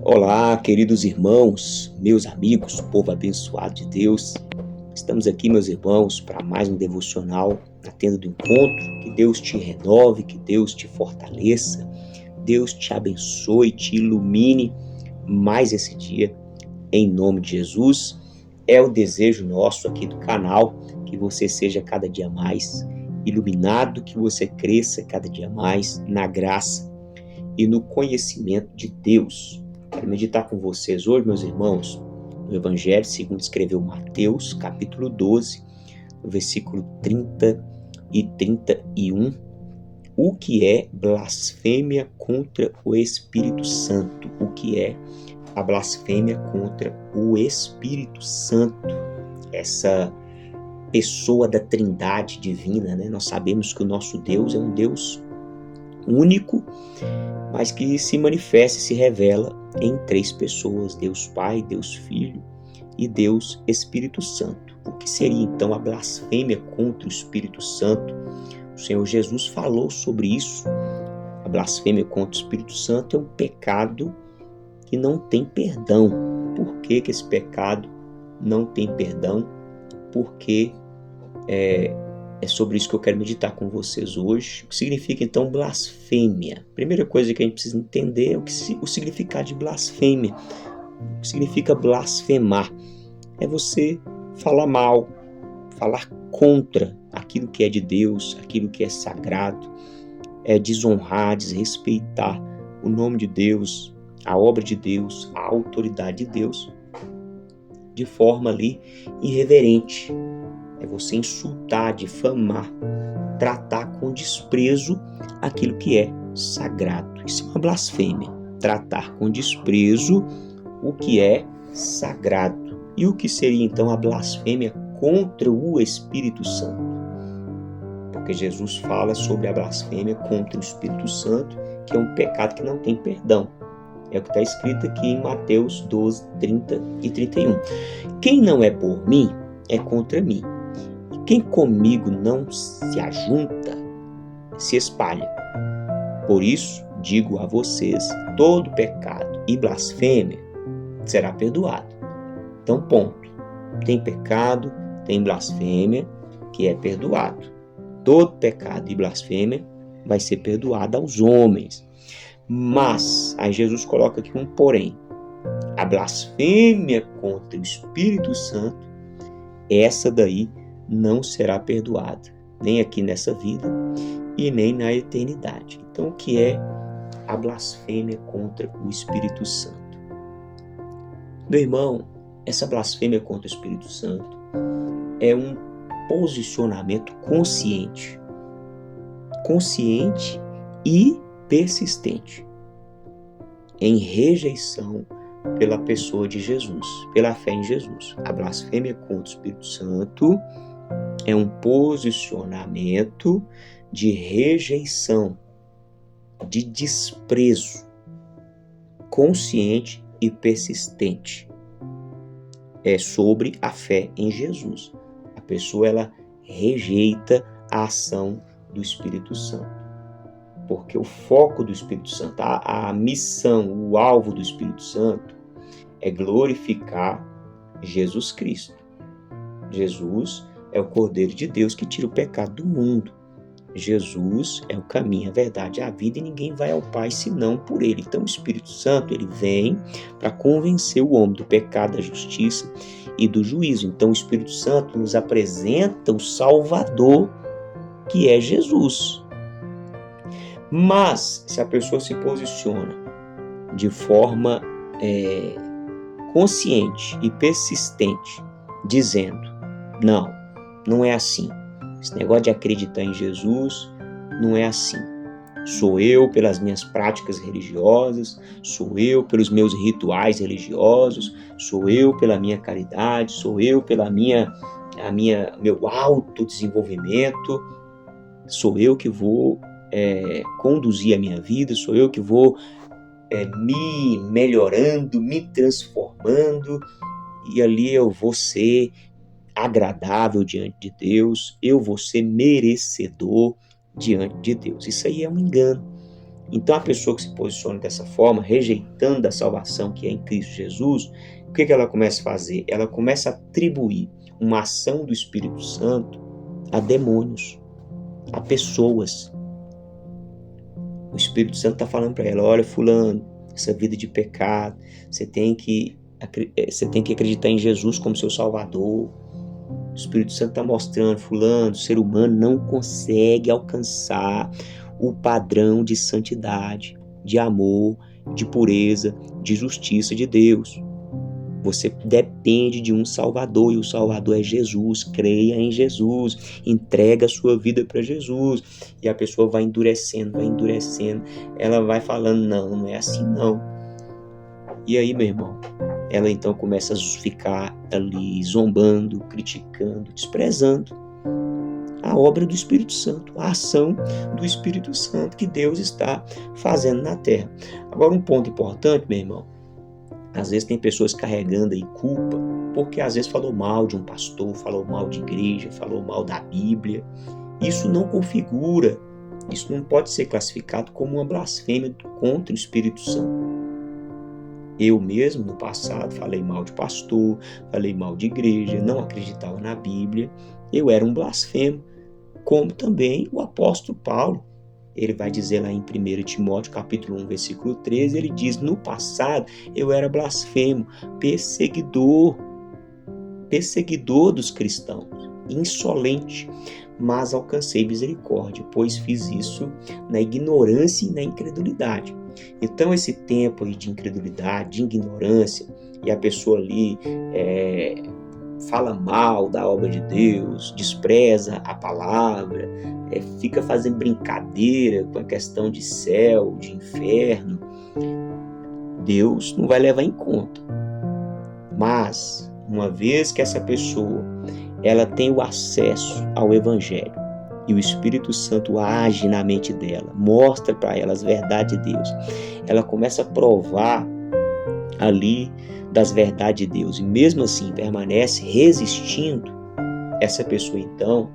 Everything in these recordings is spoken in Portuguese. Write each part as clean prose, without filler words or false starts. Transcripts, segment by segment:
Olá, queridos irmãos, meus amigos, povo abençoado de Deus. Estamos aqui, meus irmãos, para mais um devocional na tenda do encontro. Que Deus te renove, que Deus te fortaleça, Deus te abençoe, te ilumine mais esse dia, em nome de Jesus. É o desejo nosso aqui do canal, que você seja cada dia mais iluminado, que você cresça cada dia mais na graça e no conhecimento de Deus. Quero meditar com vocês hoje, meus irmãos, no Evangelho segundo escreveu Mateus, capítulo 12, versículo 30 e 31. O que é blasfêmia contra o Espírito Santo? O que é a blasfêmia contra o Espírito Santo? Essa pessoa da Trindade divina, né? Nós sabemos que o nosso Deus é um Deus único, mas que se manifesta e se revela em três pessoas: Deus Pai, Deus Filho e Deus Espírito Santo. O que seria então a blasfêmia contra o Espírito Santo? O Senhor Jesus falou sobre isso. A blasfêmia contra o Espírito Santo é um pecado que não tem perdão. Por que esse pecado não tem perdão? Porque é sobre isso que eu quero meditar com vocês hoje. O que significa então blasfêmia? Primeira coisa que a gente precisa entender é o significado de blasfêmia. O que significa blasfemar? É você falar mal, falar contra aquilo que é de Deus, aquilo que é sagrado, é desonrar, desrespeitar o nome de Deus, a obra de Deus, a autoridade de Deus, de forma ali irreverente. É você insultar, difamar, tratar com desprezo aquilo que é sagrado. Isso é uma blasfêmia. Tratar com desprezo o que é sagrado. E o que seria então a blasfêmia contra o Espírito Santo? Porque Jesus fala sobre a blasfêmia contra o Espírito Santo, que é um pecado que não tem perdão. É o que está escrito aqui em Mateus 12, 30 e 31. Quem não é por mim, é contra mim. Quem comigo não se ajunta, se espalha. Por isso, digo a vocês, todo pecado e blasfêmia será perdoado. Então, ponto. Tem pecado, tem blasfêmia, que é perdoado. Todo pecado e blasfêmia vai ser perdoado aos homens. Mas, aí Jesus coloca aqui um porém. A blasfêmia contra o Espírito Santo, essa daí não será perdoada, nem aqui nessa vida e nem na eternidade. Então, o que é a blasfêmia contra o Espírito Santo? Meu irmão, essa blasfêmia contra o Espírito Santo é um posicionamento consciente e persistente em rejeição pela pessoa de Jesus, pela fé em Jesus. A blasfêmia contra o Espírito Santo é um posicionamento de rejeição, de desprezo consciente e persistente. É sobre a fé em Jesus. A pessoa ela rejeita a ação do Espírito Santo. Porque o foco do Espírito Santo, a missão, o alvo do Espírito Santo é glorificar Jesus Cristo. Jesus é o Cordeiro de Deus que tira o pecado do mundo. Jesus é o caminho, a verdade e a vida, e ninguém vai ao Pai senão por Ele. Então o Espírito Santo ele vem para convencer o homem do pecado, da justiça e do juízo. Então o Espírito Santo nos apresenta o Salvador, que é Jesus. Mas se a pessoa se posiciona de forma consciente e persistente, dizendo, não é assim. Esse negócio de acreditar em Jesus não é assim. Sou eu pelas minhas práticas religiosas, sou eu pelos meus rituais religiosos, sou eu pela minha caridade, sou eu pela meu autodesenvolvimento, sou eu que vou conduzir a minha vida, sou eu que vou me melhorando, me transformando, e ali eu vou ser agradável diante de Deus, eu vou ser merecedor diante de Deus. Isso aí é um engano. Então a pessoa que se posiciona dessa forma, rejeitando a salvação que é em Cristo Jesus, o que ela começa a fazer? Ela começa a atribuir uma ação do Espírito Santo a demônios, a pessoas. O Espírito Santo está falando para ela: olha, fulano, essa vida de pecado, você tem que acreditar em Jesus como seu Salvador. O Espírito Santo está mostrando: fulano, o ser humano não consegue alcançar o padrão de santidade, de amor, de pureza, de justiça de Deus. Você depende de um Salvador, e o Salvador é Jesus. Creia em Jesus, entrega a sua vida para Jesus. E a pessoa vai endurecendo, ela vai falando: não é assim não. E aí, meu irmão, ela então começa a ficar ali zombando, criticando, desprezando a obra do Espírito Santo, a ação do Espírito Santo que Deus está fazendo na terra. Agora, um ponto importante, meu irmão: às vezes tem pessoas carregando aí culpa, porque às vezes falou mal de um pastor, falou mal de igreja, falou mal da Bíblia. Isso não configura, isso não pode ser classificado como uma blasfêmia contra o Espírito Santo. Eu mesmo, no passado, falei mal de pastor, falei mal de igreja, não acreditava na Bíblia. Eu era um blasfemo, como também o apóstolo Paulo. Ele vai dizer lá em 1 Timóteo, capítulo 1, versículo 13, ele diz: no passado eu era blasfemo, perseguidor dos cristãos, insolente, mas alcancei misericórdia, pois fiz isso na ignorância e na incredulidade. Então esse tempo aí de incredulidade, de ignorância, e a pessoa ali fala mal da obra de Deus, despreza a palavra, fica fazendo brincadeira com a questão de céu, de inferno, Deus não vai levar em conta. Mas, uma vez que essa pessoa ela tem o acesso ao Evangelho e o Espírito Santo age na mente dela, mostra para ela as verdades de Deus, ela começa a provar ali das verdades de Deus e mesmo assim permanece resistindo, essa pessoa então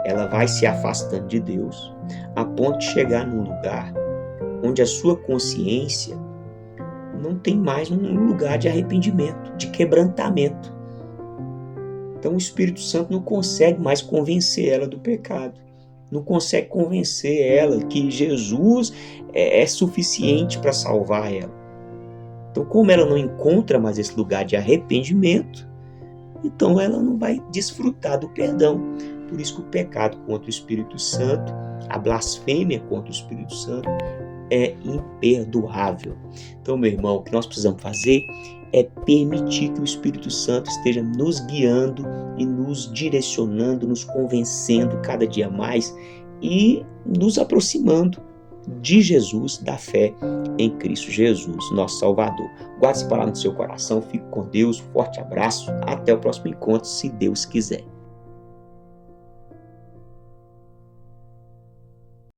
ela vai se afastando de Deus a ponto de chegar num lugar onde a sua consciência não tem mais um lugar de arrependimento, de quebrantamento. Então o Espírito Santo não consegue mais convencer ela do pecado, não consegue convencer ela que Jesus é suficiente para salvar ela. Então, como ela não encontra mais esse lugar de arrependimento, então ela não vai desfrutar do perdão. Por isso que o pecado contra o Espírito Santo, a blasfêmia contra o Espírito Santo é imperdoável. Então, meu irmão, o que nós precisamos fazer é permitir que o Espírito Santo esteja nos guiando e nos direcionando, nos convencendo cada dia mais e nos aproximando de Jesus, da fé em Cristo Jesus, nosso Salvador. Guarde essa palavra no seu coração, fique com Deus, forte abraço, até o próximo encontro, se Deus quiser.